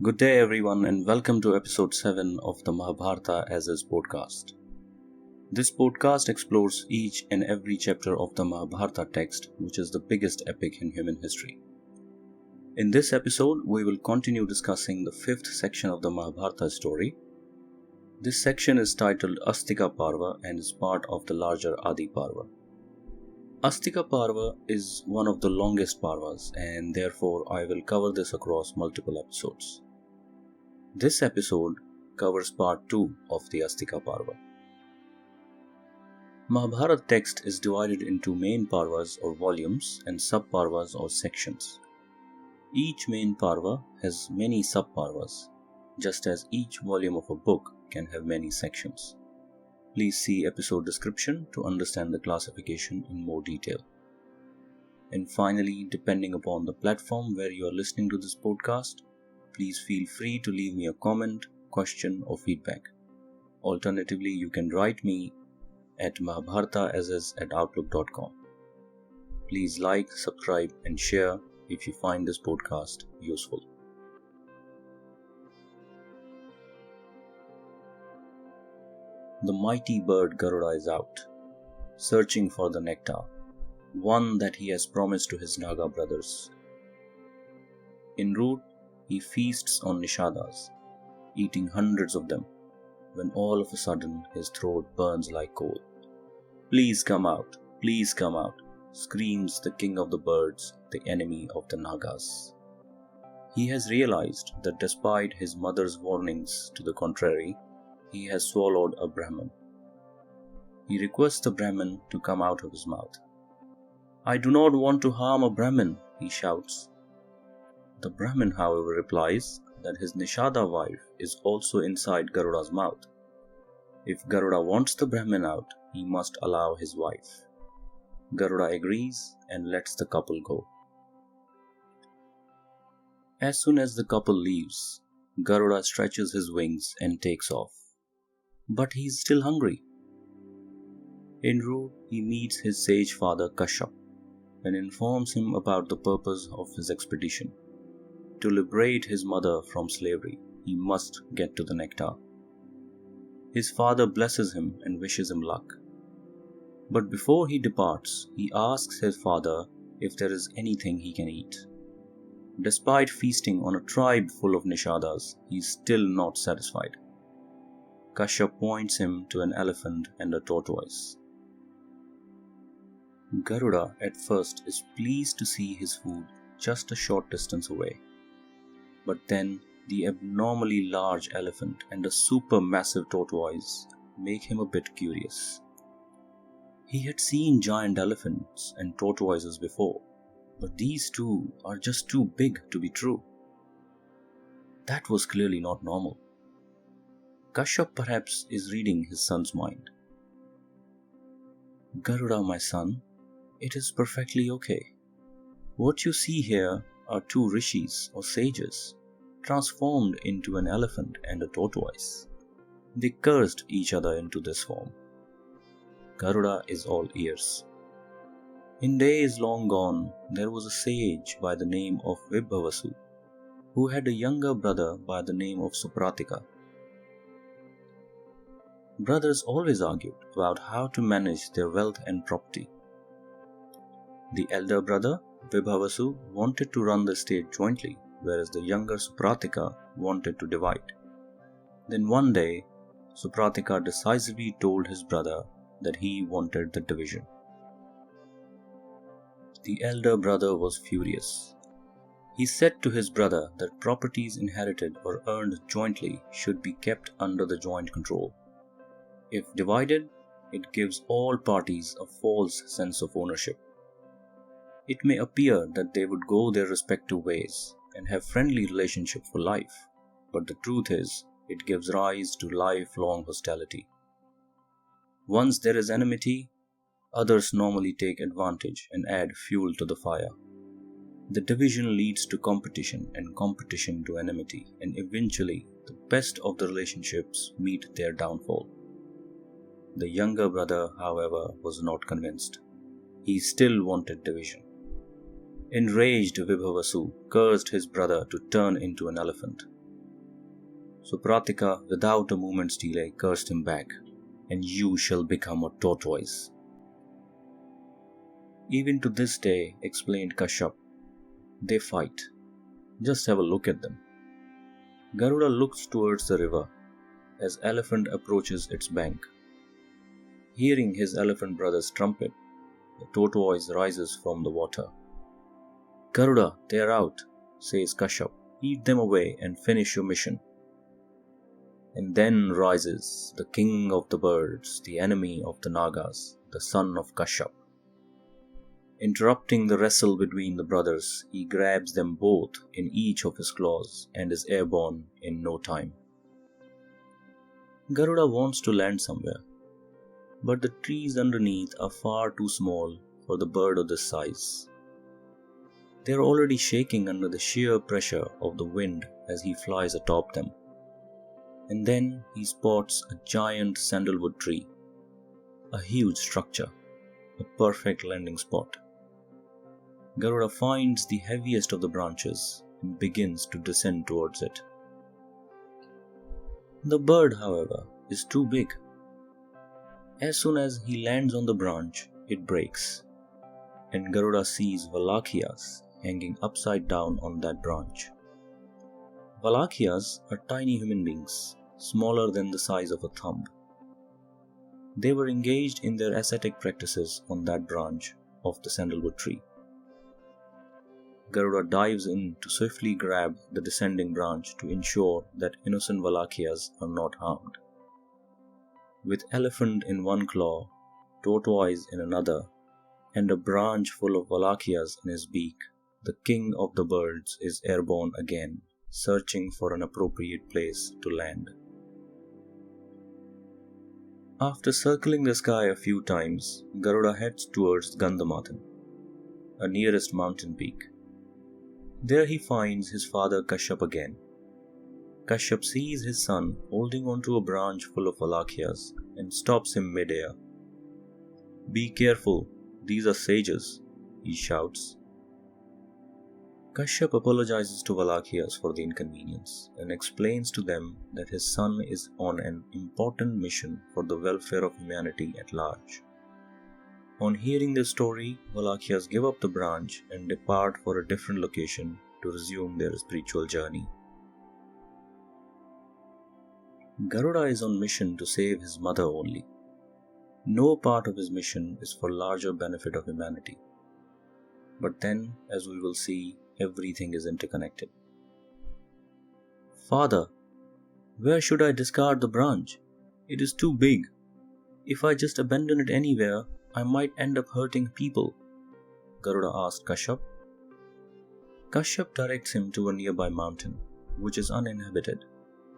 Good day, everyone, and welcome to episode 7 of the Mahabharata as is podcast. This podcast explores each and every chapter of the Mahabharata text, which is the biggest epic in human history. In this episode, we will continue discussing the 5th section of the Mahabharata story. This section is titled Astika Parva and is part of the larger Adi Parva. Astika Parva is one of the longest parvas, and therefore I will cover this across multiple episodes. This episode covers part 2 of the Astika Parva. Mahabharata text is divided into main parvas or volumes and sub-parvas or sections. Each main parva has many sub-parvas, just as each volume of a book can have many sections. Please see episode description to understand the classification in more detail. And finally, depending upon the platform where you are listening to this podcast, please feel free to leave me a comment, question or feedback. Alternatively, you can write me at mahabharataassis@outlook.com. Please like, subscribe and share if you find this podcast useful. The mighty bird Garuda is out, searching for the nectar, one that he has promised to his Naga brothers. En route, he feasts on nishadas, eating hundreds of them, when all of a sudden his throat burns like coal. "Please come out, please come out," screams the king of the birds, the enemy of the Nagas. He has realized that despite his mother's warnings to the contrary, he has swallowed a Brahman. He requests the Brahman to come out of his mouth. "I do not want to harm a Brahman," he shouts. The Brahmin, however, replies that his Nishada wife is also inside Garuda's mouth. If Garuda wants the Brahmin out, he must allow his wife. Garuda agrees and lets the couple go. As soon as the couple leaves, Garuda stretches his wings and takes off. But he is still hungry. En route, he meets his sage father Kashyap and informs him about the purpose of his expedition. To liberate his mother from slavery, he must get to the nectar. His father blesses him and wishes him luck. But before he departs, he asks his father if there is anything he can eat. Despite feasting on a tribe full of nishadas, he is still not satisfied. Kashyap points him to an elephant and a tortoise. Garuda at first is pleased to see his food just a short distance away. But then the abnormally large elephant and a supermassive tortoise make him a bit curious. He had seen giant elephants and tortoises before, but these two are just too big to be true. That was clearly not normal. Kashyap perhaps is reading his son's mind. "Garuda, my son, it is perfectly okay. What you see here are two rishis or sages, transformed into an elephant and a tortoise. They cursed each other into this form." Garuda is all ears. In days long gone, there was a sage by the name of Vibhavasu, who had a younger brother by the name of Supratika. Brothers always argued about how to manage their wealth and property. The elder brother, Vibhavasu, wanted to run the estate jointly, whereas the younger Supratika wanted to divide. Then one day, Supratika decisively told his brother that he wanted the division. The elder brother was furious. He said to his brother that properties inherited or earned jointly should be kept under the joint control. If divided, it gives all parties a false sense of ownership. It may appear that they would go their respective ways and have friendly relationship for life, but the truth is, it gives rise to lifelong hostility. Once there is enmity, others normally take advantage and add fuel to the fire. The division leads to competition and competition to enmity, and eventually the best of the relationships meet their downfall. The younger brother, however, was not convinced. He still wanted division. Enraged, Vibhavasu cursed his brother to turn into an elephant. So Pratika, without a moment's delay, cursed him back, and you shall become a tortoise. Even to this day, explained Kashyap, they fight. Just have a look at them. Garuda looks towards the river as elephant approaches its bank. Hearing his elephant brother's trumpet, the tortoise rises from the water. Garuda, they are out, says Kashyap. Eat them away and finish your mission. And then rises the king of the birds, the enemy of the Nagas, the son of Kashyap. Interrupting the wrestle between the brothers, he grabs them both in each of his claws and is airborne in no time. Garuda wants to land somewhere, but the trees underneath are far too small for the bird of this size. They are already shaking under the sheer pressure of the wind as he flies atop them. And then he spots a giant sandalwood tree, a huge structure, a perfect landing spot. Garuda finds the heaviest of the branches and begins to descend towards it. The bird, however, is too big. As soon as he lands on the branch, it breaks, and Garuda sees Valakhias hanging upside down on that branch. Valakhias are tiny human beings, smaller than the size of a thumb. They were engaged in their ascetic practices on that branch of the sandalwood tree. Garuda dives in to swiftly grab the descending branch to ensure that innocent Valakhias are not harmed. With elephant in one claw, tortoise in another, and a branch full of Valakhias in his beak, the king of the birds is airborne again, searching for an appropriate place to land. After circling the sky a few times, Garuda heads towards Gandhamathan, a nearest mountain peak. There he finds his father Kashyap again. Kashyap sees his son holding onto a branch full of Valakhias and stops him mid-air. "Be careful, these are sages," he shouts. Kashyap apologizes to Valakhias for the inconvenience and explains to them that his son is on an important mission for the welfare of humanity at large. On hearing this story, Valakhias give up the branch and depart for a different location to resume their spiritual journey. Garuda is on mission to save his mother only. No part of his mission is for larger benefit of humanity. But then, as we will see, everything is interconnected. "Father, where should I discard the branch? It is too big. If I just abandon it anywhere, I might end up hurting people," Garuda asked Kashyap. Kashyap directs him to a nearby mountain, which is uninhabited,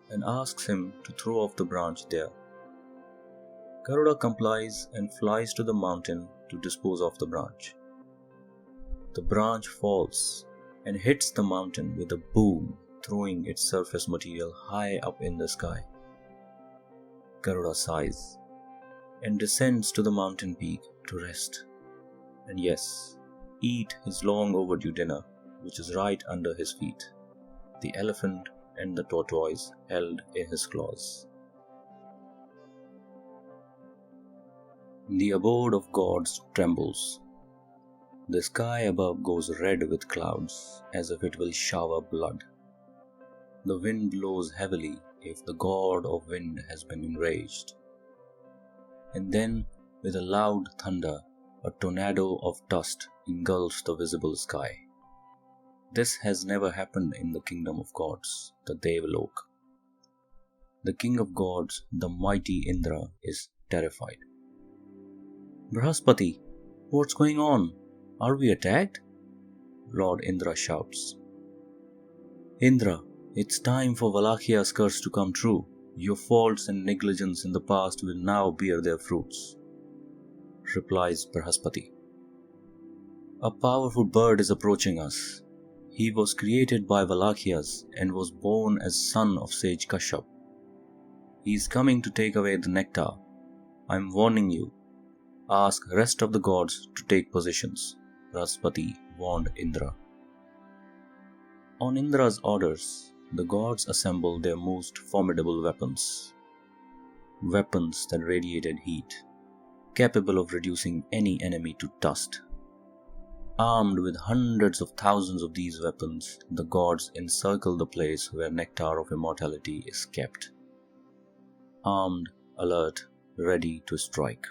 and asks him to throw off the branch there. Garuda complies and flies to the mountain to dispose of the branch. The branch falls and hits the mountain with a boom, throwing its surface material high up in the sky. Garuda sighs and descends to the mountain peak to rest, and yes, eat his long overdue dinner, which is right under his feet, the elephant and the tortoise held in his claws. The abode of gods trembles. The sky above goes red with clouds, as if it will shower blood. The wind blows heavily if the god of wind has been enraged. And then, with a loud thunder, a tornado of dust engulfs the visible sky. This has never happened in the kingdom of gods, the Devalok. The king of gods, the mighty Indra, is terrified. "Brahaspati, what's going on? Are we attacked?" Lord Indra shouts. "Indra, it's time for Valakhia's curse to come true. Your faults and negligence in the past will now bear their fruits," replies Brahaspati. "A powerful bird is approaching us. He was created by Valakhias and was born as son of sage Kashyap. He is coming to take away the nectar. I am warning you. Ask rest of the gods to take positions," Brahaspati warned Indra. On Indra's orders, the gods assembled their most formidable weapons. Weapons that radiated heat, capable of reducing any enemy to dust. Armed with hundreds of thousands of these weapons, the gods encircle the place where nectar of immortality is kept. Armed, alert, ready to strike.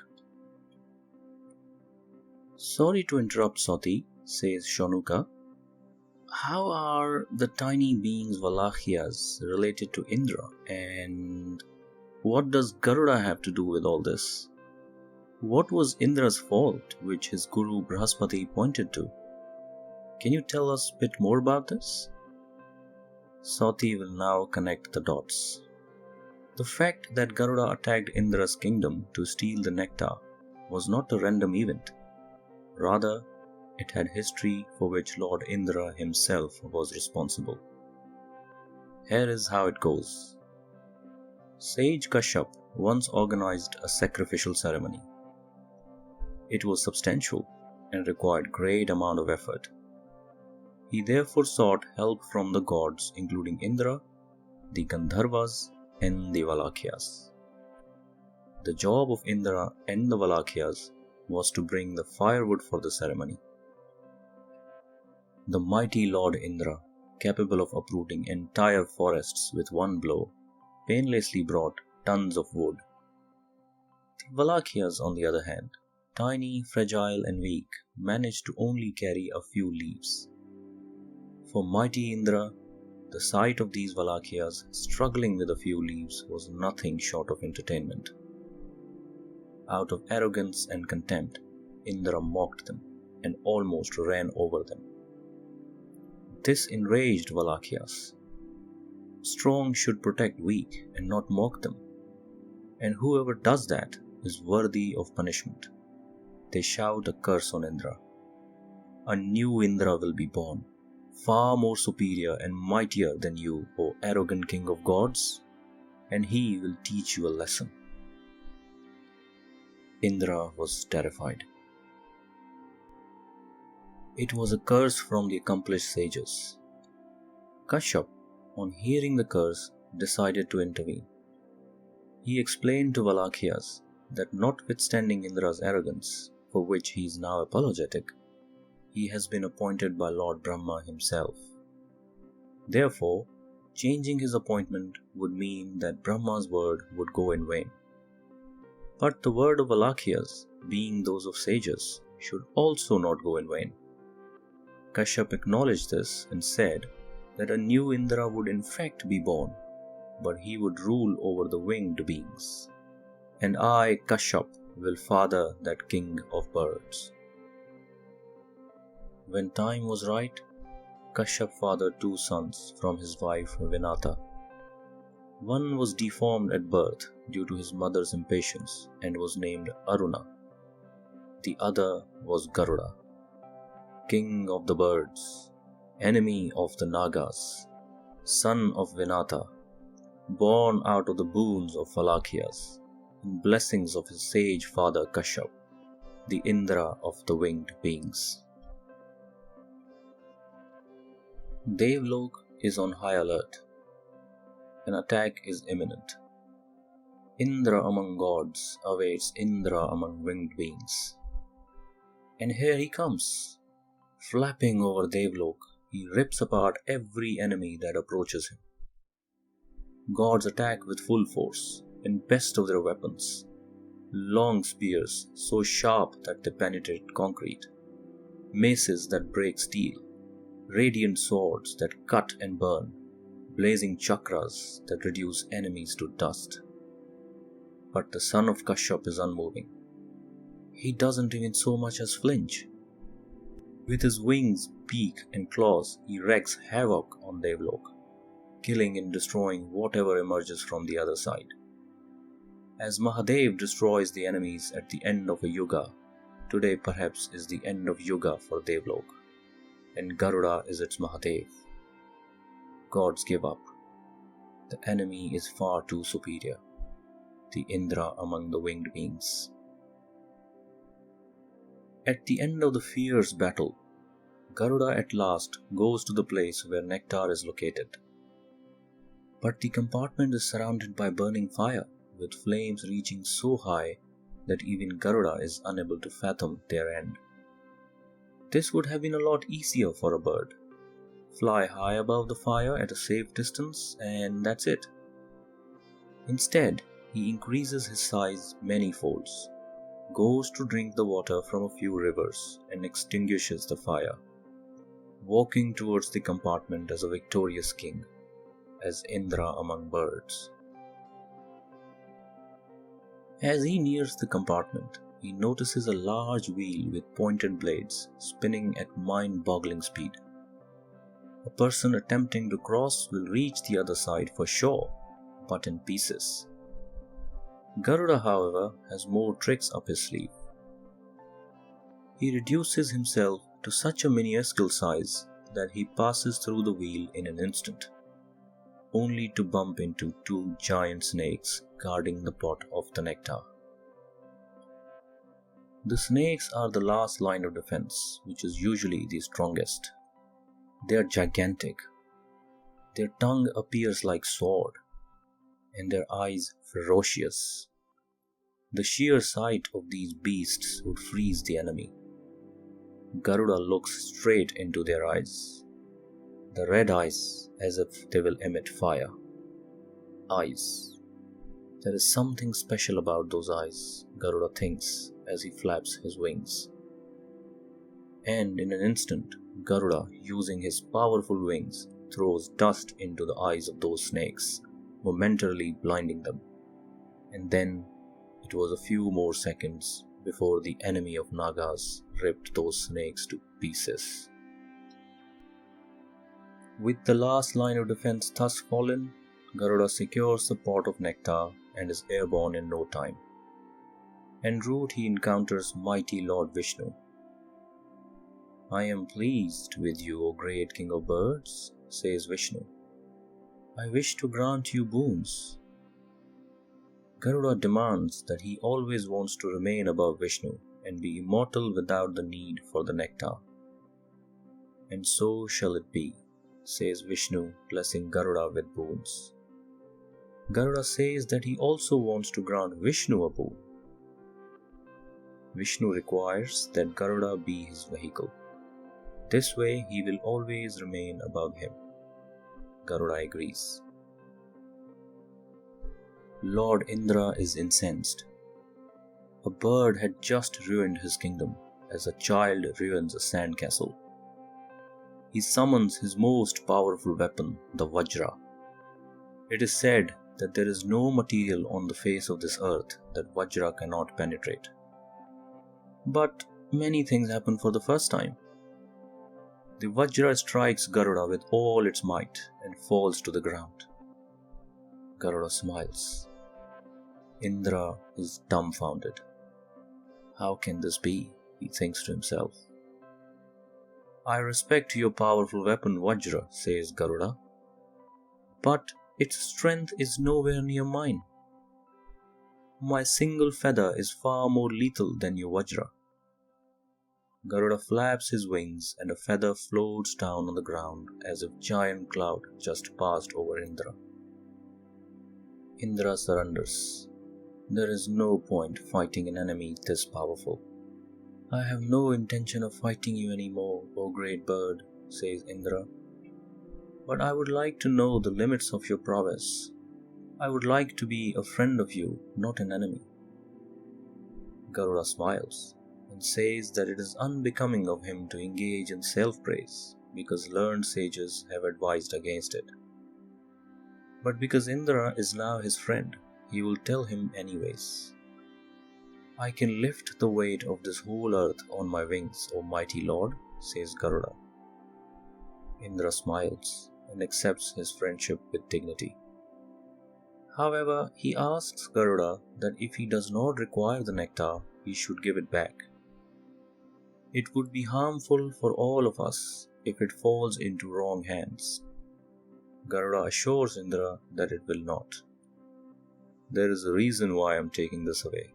Sorry to interrupt, Sati, says Shanuka. How are the tiny beings Valakhyas related to Indra, and what does Garuda have to do with all this? What was Indra's fault which his guru Brahaspati pointed to? Can you tell us a bit more about this? Sati will now connect the dots. The fact that Garuda attacked Indra's kingdom to steal the nectar was not a random event. Rather, it had history for which Lord Indra himself was responsible. Here is how it goes. Sage Kashyap once organized a sacrificial ceremony. It was substantial and required great amount of effort. He therefore sought help from the gods, including Indra, the Gandharvas, and the Valakhyas. The job of Indra and the Valakhyas was to bring the firewood for the ceremony. The mighty Lord Indra, capable of uprooting entire forests with one blow, painlessly brought tons of wood. The Valakhyas, on the other hand, tiny, fragile and weak, managed to only carry a few leaves. For mighty Indra, the sight of these Valakhyas struggling with a few leaves was nothing short of entertainment. Out of arrogance and contempt, Indra mocked them and almost ran over them. This enraged Valakhyas. Strong should protect weak and not mock them, and whoever does that is worthy of punishment. They shout a curse on Indra. A new Indra will be born, far more superior and mightier than you, O arrogant king of gods, and he will teach you a lesson. Indra was terrified. It was a curse from the accomplished sages. Kashyap, on hearing the curse, decided to intervene. He explained to Valakhyas that notwithstanding Indra's arrogance, for which he is now apologetic, he has been appointed by Lord Brahma himself. Therefore, changing his appointment would mean that Brahma's word would go in vain. But the word of Valakhyas, being those of sages, should also not go in vain. Kashyap acknowledged this and said that a new Indra would in fact be born, but he would rule over the winged beings. And I, Kashyap, will father that king of birds. When time was right, Kashyap fathered 2 sons from his wife Vinata. One was deformed at birth due to his mother's impatience and was named Aruna. The other was Garuda, king of the birds, enemy of the Nagas, son of Vinata, born out of the boons of Valakhyas and blessings of his sage father Kashyap, the Indra of the winged beings. Devlok is on high alert. An attack is imminent. Indra among gods awaits Indra among winged beings. And here he comes. Flapping over Devlok, he rips apart every enemy that approaches him. Gods attack with full force, and best of their weapons. Long spears so sharp that they penetrate concrete. Maces that break steel. Radiant swords that cut and burn, blazing chakras that reduce enemies to dust. But the son of Kashyap is unmoving. He doesn't even so much as flinch. With his wings, beak and claws, he wreaks havoc on Devlok, killing and destroying whatever emerges from the other side. As Mahadev destroys the enemies at the end of a yuga, today perhaps is the end of yuga for Devlok, and Garuda is its Mahadev. Gods give up. The enemy is far too superior, the Indra among the winged beings. At the end of the fierce battle, Garuda at last goes to the place where nectar is located. But the compartment is surrounded by burning fire, with flames reaching so high that even Garuda is unable to fathom their end. This would have been a lot easier for a bird. Fly high above the fire at a safe distance, and that's it. Instead, he increases his size many folds, goes to drink the water from a few rivers, and extinguishes the fire, walking towards the compartment as a victorious king, as Indra among birds. As he nears the compartment, he notices a large wheel with pointed blades spinning at mind-boggling speed. A person attempting to cross will reach the other side for sure, but in pieces. Garuda, however, has more tricks up his sleeve. He reduces himself to such a minuscule size that he passes through the wheel in an instant, only to bump into two giant snakes guarding the pot of the nectar. The snakes are the last line of defense, which is usually the strongest. They are gigantic. Their tongue appears like sword, and their eyes ferocious. The sheer sight of these beasts would freeze the enemy. Garuda looks straight into their eyes, the red eyes as if they will emit fire. Eyes. There is something special about those eyes, Garuda thinks as he flaps his wings. And in an instant, Garuda, using his powerful wings, throws dust into the eyes of those snakes, momentarily blinding them. And then it was a few more seconds before the enemy of Nagas ripped those snakes to pieces. With the last line of defense thus fallen, Garuda secures the pot of nectar and is airborne in no time. En route he encounters mighty Lord Vishnu. "I am pleased with you, O great king of birds," says Vishnu. "I wish to grant you boons." Garuda demands that he always wants to remain above Vishnu and be immortal without the need for the nectar. "And so shall it be," says Vishnu, blessing Garuda with boons. Garuda says that he also wants to grant Vishnu a boon. Vishnu requires that Garuda be his vehicle. This way he will always remain above him. Garuda agrees. Lord Indra is incensed. A bird had just ruined his kingdom, as a child ruins a sandcastle. He summons his most powerful weapon, the Vajra. It is said that there is no material on the face of this earth that Vajra cannot penetrate. But many things happen for the first time. The Vajra strikes Garuda with all its might and falls to the ground. Garuda smiles. Indra is dumbfounded. How can this be? He thinks to himself. "I respect your powerful weapon Vajra," says Garuda, "but its strength is nowhere near mine. My single feather is far more lethal than your Vajra." Garuda flaps his wings and a feather floats down on the ground as if giant cloud just passed over Indra. Indra surrenders. "There is no point fighting an enemy this powerful." "I have no intention of fighting you anymore, O great bird," says Indra. "But I would like to know the limits of your prowess. I would like to be a friend of you, not an enemy." Garuda smiles and says that it is unbecoming of him to engage in self-praise because learned sages have advised against it. But because Indra is now his friend, he will tell him anyways. "I can lift the weight of this whole earth on my wings, O mighty Lord," says Garuda. Indra smiles and accepts his friendship with dignity. However, he asks Garuda that if he does not require the nectar, he should give it back. It would be harmful for all of us if it falls into wrong hands. Garuda assures Indra that it will not. "There is a reason why I am taking this away,"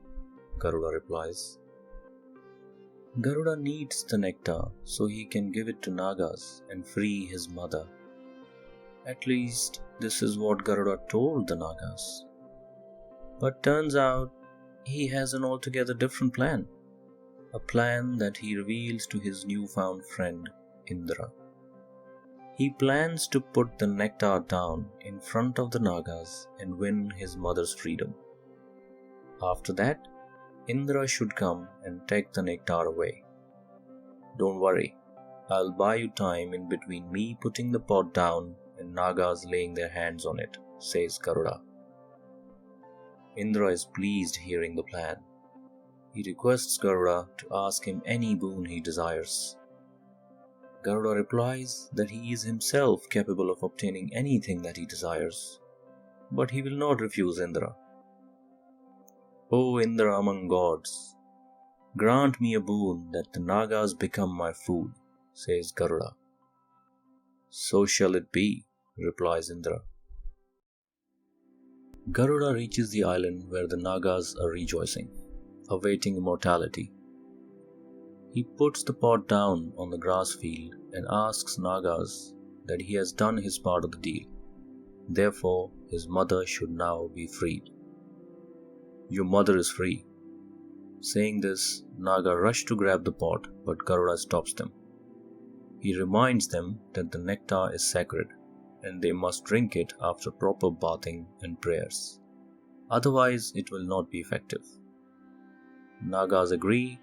Garuda replies. Garuda needs the nectar so he can give it to Nagas and free his mother. At least, this is what Garuda told the Nagas. But turns out, he has an altogether different plan. A plan that he reveals to his newfound friend, Indra. He plans to put the nectar down in front of the Nagas and win his mother's freedom. After that, Indra should come and take the nectar away. Don't worry, I'll buy you time in between me putting the pot down and Nagas laying their hands on it, says Garuda. Indra is pleased hearing the plan. He requests Garuda to ask him any boon he desires. Garuda replies that he is himself capable of obtaining anything that he desires, but he will not refuse Indra. O Indra among gods, grant me a boon that the Nagas become my food, says Garuda. So shall it be, replies Indra. Garuda reaches the island where the Nagas are rejoicing, awaiting immortality. He puts the pot down on the grass field and asks Nagas that he has done his part of the deal. Therefore, his mother should now be freed. Your mother is free. Saying this, Naga rush to grab the pot, but Garuda stops them. He reminds them that the nectar is sacred and they must drink it after proper bathing and prayers. Otherwise, it will not be effective. Nagas agree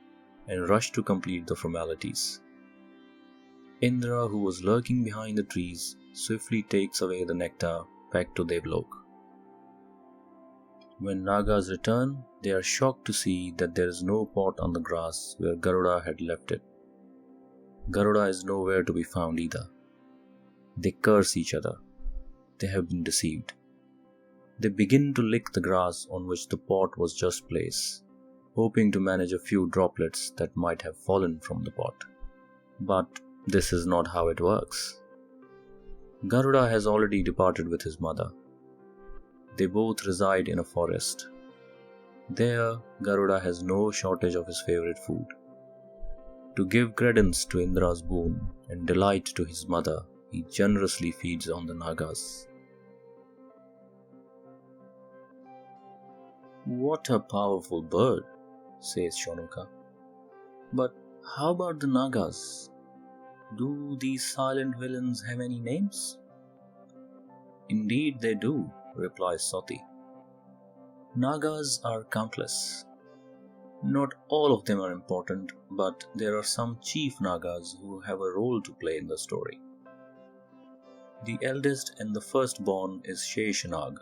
and rush to complete the formalities. Indra, who was lurking behind the trees, swiftly takes away the nectar back to Devlok. When Nagas return, they are shocked to see that there is no pot on the grass where Garuda had left it. Garuda is nowhere to be found either. They curse each other. They have been deceived. They begin to lick the grass on which the pot was just placed, hoping to manage a few droplets that might have fallen from the pot. But this is not how it works. Garuda has already departed with his mother. They both reside in a forest. There, Garuda has no shortage of his favorite food. To give credence to Indra's boon and delight to his mother, he generously feeds on the Nagas. What a powerful bird, says Shanuka. But how about the Nagas? Do these silent villains have any names? Indeed they do, replies Sati. Nagas are countless. Not all of them are important, but there are some chief Nagas who have a role to play in the story. The eldest and the firstborn is Shesha Naga.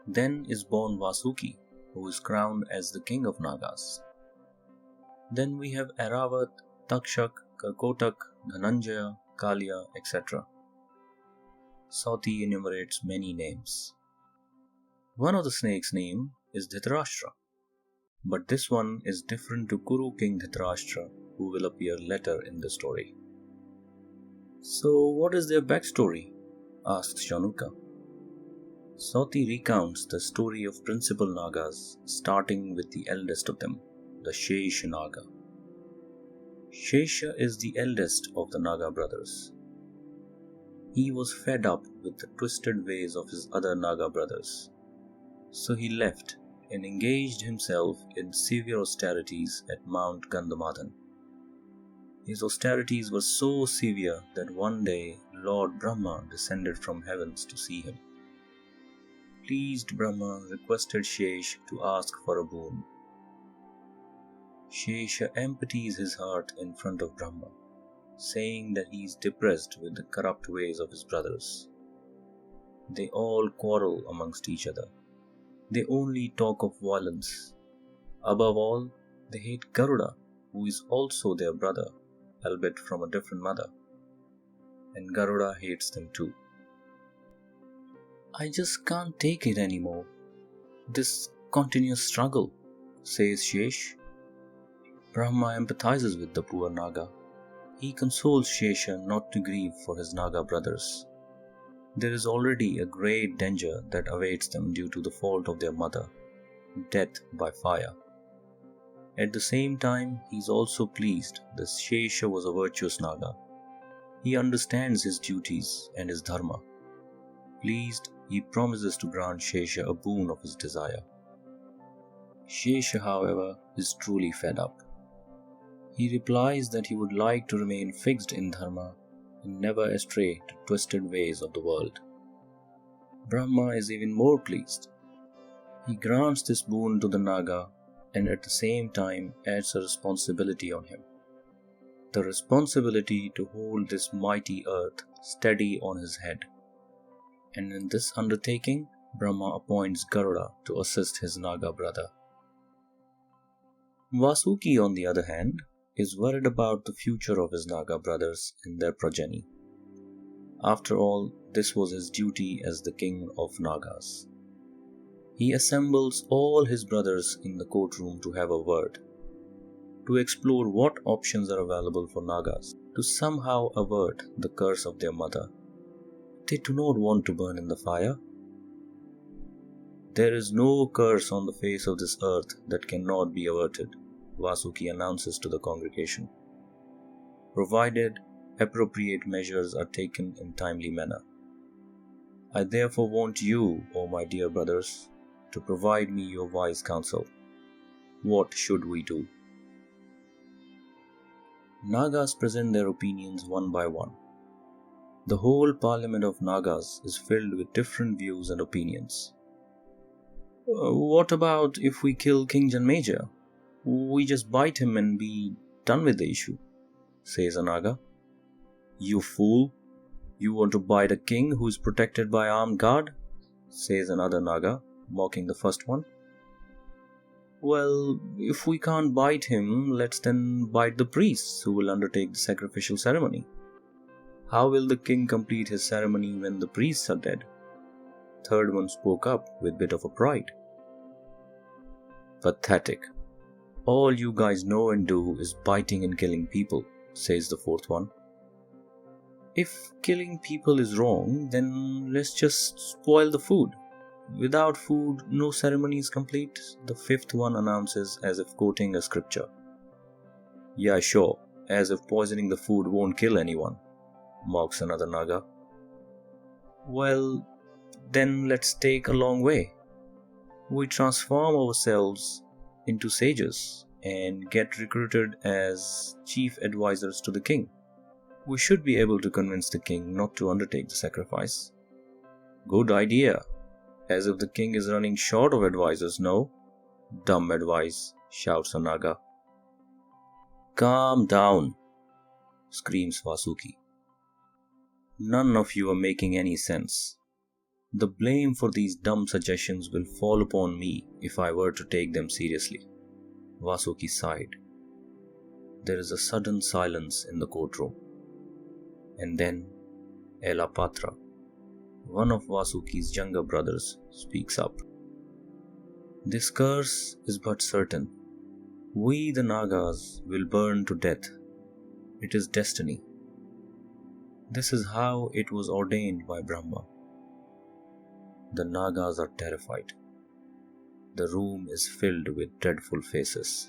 Then is born Vasuki, who is crowned as the king of Nagas. Then we have Aravat, Takshak, Karkotak, Dhananjaya, Kalia, etc. Sati enumerates many names. One of the snakes' name is Dhritarashtra, but this one is different to Kuru King Dhritarashtra, who will appear later in the story. So what is their backstory? Asks Shanuka. Sati recounts the story of principal Nagas, starting with the eldest of them, the Shesha Naga. Shesha is the eldest of the Naga brothers. He was fed up with the twisted ways of his other Naga brothers. So he left and engaged himself in severe austerities at Mount Gandhamadhan. His austerities were so severe that one day Lord Brahma descended from heavens to see him. Pleased Brahma requested Shesh to ask for a boon. Shesha empties his heart in front of Brahma, saying that he is depressed with the corrupt ways of his brothers. They all quarrel amongst each other. They only talk of violence. Above all, they hate Garuda, who is also their brother, albeit from a different mother. And Garuda hates them too. I just can't take it anymore. This continuous struggle, says Shesh. Brahma empathizes with the poor Naga. He consoles Shesha not to grieve for his Naga brothers. There is already a great danger that awaits them due to the fault of their mother, death by fire. At the same time, he is also pleased that Shesha was a virtuous Naga. He understands his duties and his dharma. Pleased, he promises to grant Shesha a boon of his desire. Shesha, however, is truly fed up. He replies that he would like to remain fixed in dharma and never astray to twisted ways of the world. Brahma is even more pleased. He grants this boon to the Naga and at the same time adds a responsibility on him. The responsibility to hold this mighty earth steady on his head. And in this undertaking, Brahma appoints Garuda to assist his Naga brother. Vasuki, on the other hand, is worried about the future of his Naga brothers and their progeny. After all, this was his duty as the king of Nagas. He assembles all his brothers in the courtroom to have a word, to explore what options are available for Nagas to somehow avert the curse of their mother. They do not want to burn in the fire. There is no curse on the face of this earth that cannot be averted, Vasuki announces to the congregation, provided appropriate measures are taken in timely manner. I therefore want you, O my dear brothers, to provide me your wise counsel. What should we do? Nagas present their opinions one by one. The whole parliament of Nagas is filled with different views and opinions. What about if we kill King Janmeja? We just bite him and be done with the issue, says a Naga. You fool! You want to bite a king who is protected by armed guard? Says another Naga, mocking the first one. Well, if we can't bite him, let's then bite the priests who will undertake the sacrificial ceremony. How will the king complete his ceremony when the priests are dead? Third one spoke up with a bit of a pride. Pathetic. All you guys know and do is biting and killing people, says the fourth one. If killing people is wrong, then let's just spoil the food. Without food, no ceremony is complete, the fifth one announces as if quoting a scripture. Yeah, sure, as if poisoning the food won't kill anyone, mocks another Naga. Well, then let's take a long way. We transform ourselves into sages and get recruited as chief advisors to the king. We should be able to convince the king not to undertake the sacrifice. Good idea. As if the king is running short of advisors, no? Dumb advice, shouts a Naga. Calm down, screams Vasuki. None of you are making any sense. The blame for these dumb suggestions will fall upon me if I were to take them seriously. Vasuki sighed. There is a sudden silence in the courtroom. And then Elapatra, one of Vasuki's younger brothers, speaks up. This curse is but certain. We, the Nagas, will burn to death. It is destiny. This is how it was ordained by Brahma. The Nagas are terrified. The room is filled with dreadful faces.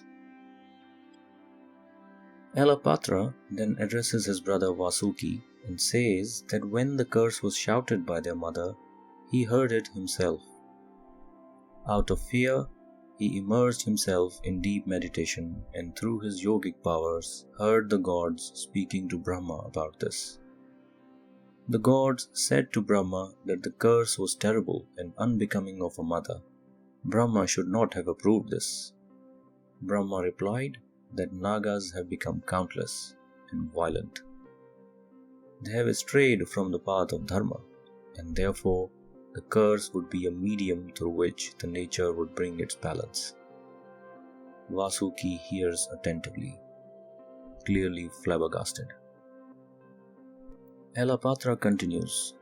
Elapatra then addresses his brother Vasuki and says that when the curse was shouted by their mother, he heard it himself. Out of fear, he immersed himself in deep meditation and through his yogic powers heard the gods speaking to Brahma about this. The gods said to Brahma that the curse was terrible and unbecoming of a mother. Brahma should not have approved this. Brahma replied that Nagas have become countless and violent. They have strayed from the path of dharma, and therefore the curse would be a medium through which the nature would bring its balance. Vasuki hears attentively, clearly flabbergasted. Elapatra continues.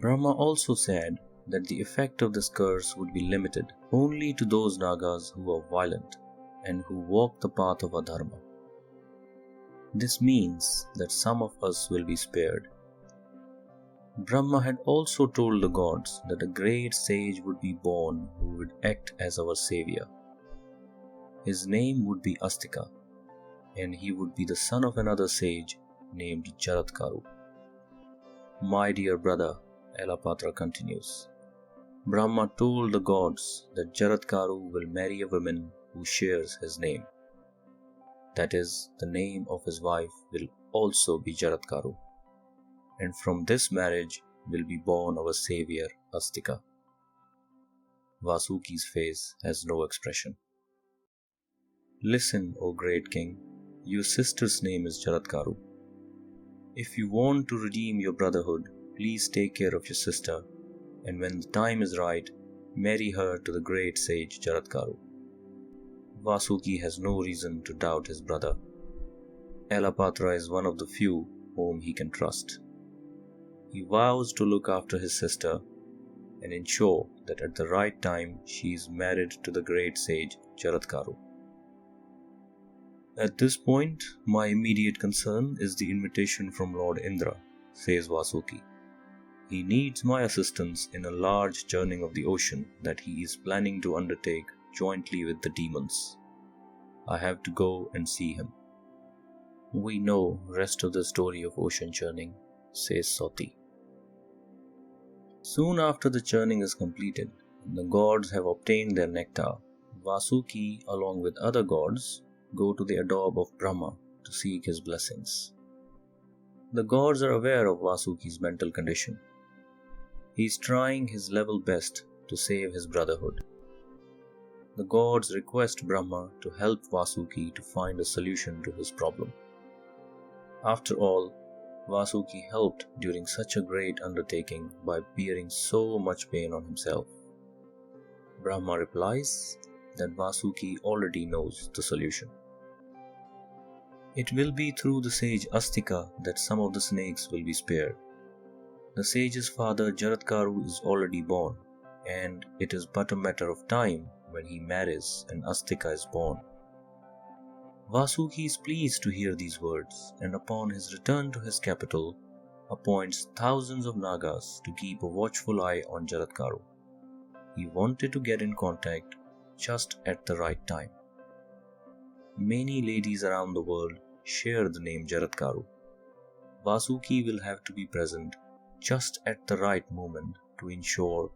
Brahma also said that the effect of this curse would be limited only to those Nagas who are violent and who walk the path of adharma. This means that some of us will be spared. Brahma had also told the gods that a great sage would be born who would act as our savior. His name would be Astika, and he would be the son of another sage named Jaratkaru. My dear brother, Elapatra continues, Brahma told the gods that Jaratkaru will marry a woman who shares his name. That is, the name of his wife will also be Jaratkaru. And from this marriage will be born our savior Astika. Vasuki's face has no expression. Listen, O great king, your sister's name is Jaratkaru. If you want to redeem your brotherhood, please take care of your sister, and when the time is right, marry her to the great sage Jaratkaru. Vasuki has no reason to doubt his brother. Elapatra is one of the few whom he can trust. He vows to look after his sister and ensure that at the right time she is married to the great sage Jaratkaru. At this point, my immediate concern is the invitation from Lord Indra, says Vasuki. He needs my assistance in a large churning of the ocean that he is planning to undertake jointly with the demons. I have to go and see him. We know rest of the story of ocean churning, says Soti. Soon after the churning is completed and the gods have obtained their nectar, Vasuki, along with other gods, go to the adobe of Brahma to seek his blessings. The gods are aware of Vasuki's mental condition. He is trying his level best to save his brotherhood. The gods request Brahma to help Vasuki to find a solution to his problem. After all, Vasuki helped during such a great undertaking by bearing so much pain on himself. Brahma replies that Vasuki already knows the solution. It will be through the sage Astika that some of the snakes will be spared. The sage's father Jaratkaru is already born, and it is but a matter of time when he marries and Astika is born. Vasuki is pleased to hear these words, and upon his return to his capital, appoints thousands of Nagas to keep a watchful eye on Jaratkaru. He wanted to get in contact just at the right time. Many ladies around the world share the name Jaratkaru. Vasuki will have to be present just at the right moment to ensure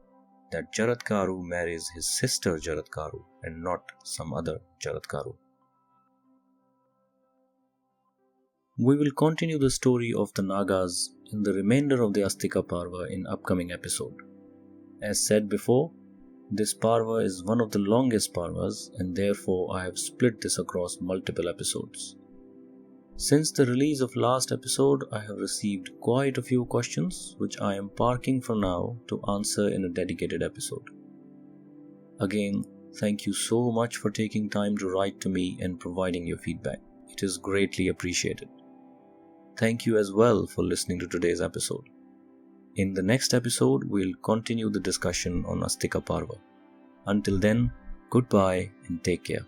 that Jaratkaru marries his sister Jaratkaru and not some other Jaratkaru. We will continue the story of the Nagas in the remainder of the Astika Parva in upcoming episode. As said before, this Parva is one of the longest Parvas and therefore I have split this across multiple episodes. Since the release of last episode, I have received quite a few questions which I am parking for now to answer in a dedicated episode. Again, thank you so much for taking time to write to me and providing your feedback. It is greatly appreciated. Thank you as well for listening to today's episode. In the next episode, we'll continue the discussion on Astika Parva. Until then, goodbye and take care.